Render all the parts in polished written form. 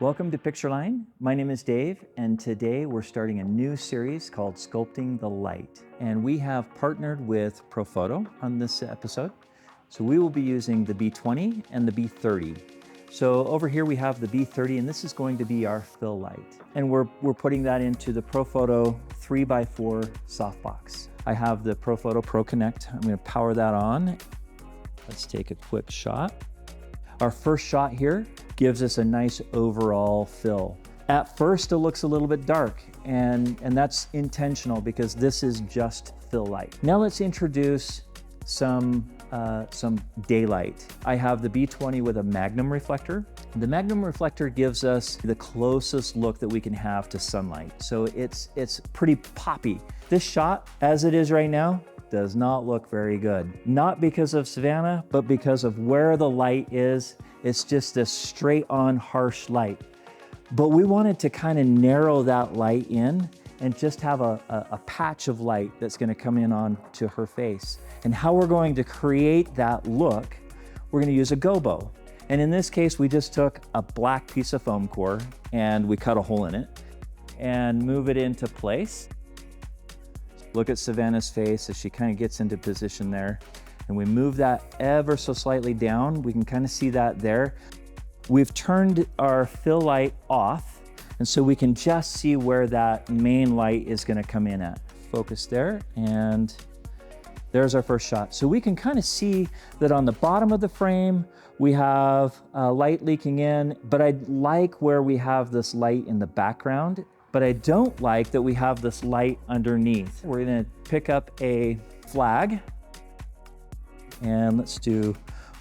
Welcome to Pictureline. My name is Dave, and today we're starting a new series called Sculpting the Light. And we have partnered with Profoto on this episode. So we will be using the B20 and the B30. So over here we have the B30, and this is going to be our fill light. And we're putting that into the Profoto 3x4 softbox. I have the Profoto Pro Connect. I'm going to power that on. Let's take a quick shot. Our first shot here gives us a nice overall fill. At first it looks a little bit dark, and that's intentional because this is just fill light. Now let's introduce some daylight. I have the B20 with a magnum reflector. The magnum reflector gives us the closest look that we can have to sunlight. So it's pretty poppy. This shot, as it is right now, does not look very good. Not because of Savannah, but because of where the light is. It's just a straight on harsh light. But we wanted to kind of narrow that light in and just have a patch of light that's gonna come in on to her face. And how we're going to create that look, we're gonna use a gobo. And in this case, we just took a black piece of foam core and we cut a hole in it and move it into place. Look at Savannah's face as she kind of gets into position there. And we move that ever so slightly down. We can kind of see that there. We've turned our fill light off, and so we can just see where that main light is gonna come in at. Focus there, and there's our first shot. So we can kind of see that on the bottom of the frame, we have light leaking in, but I like where we have this light in the background, but I don't like that we have this light underneath. We're gonna pick up a flag, and let's do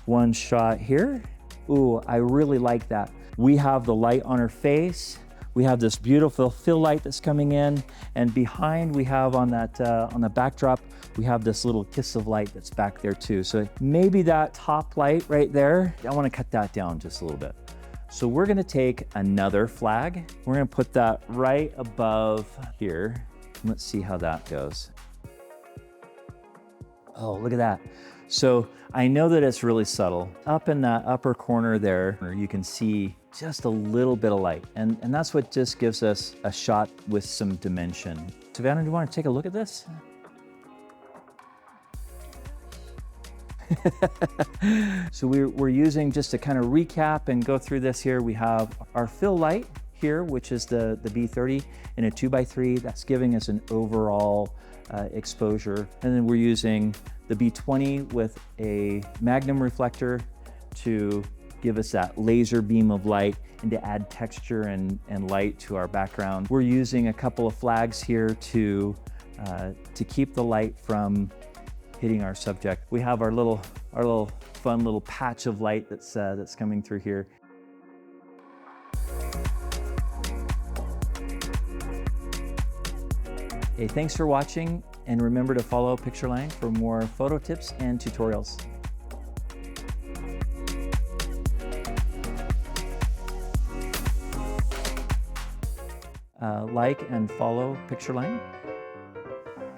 one shot here. Ooh, I really like that. We have the light on her face. We have this beautiful fill light that's coming in, and behind we have on that on the backdrop, we have this little kiss of light that's back there too. So maybe that top light right there, I want to cut that down just a little bit. So we're gonna take another flag. We're gonna put that right above here. Let's see how that goes. Oh, look at that. So I know that it's really subtle. Up in that upper corner there, you can see just a little bit of light. And that's what just gives us a shot with some dimension. Savannah, do you want to take a look at this? So we're using, just to kind of recap and go through this here, we have our fill light here, which is the B30 in a 2x3. That's giving us an overall exposure. And then we're using the B20 with a magnum reflector to give us that laser beam of light and to add texture and light to our background. We're using a couple of flags here to keep the light from hitting our subject. We have our little fun little patch of light that's coming through here. Hey, thanks for watching, and remember to follow Pictureline for more photo tips and tutorials. Like and follow Pictureline.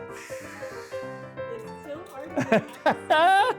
It's so hard to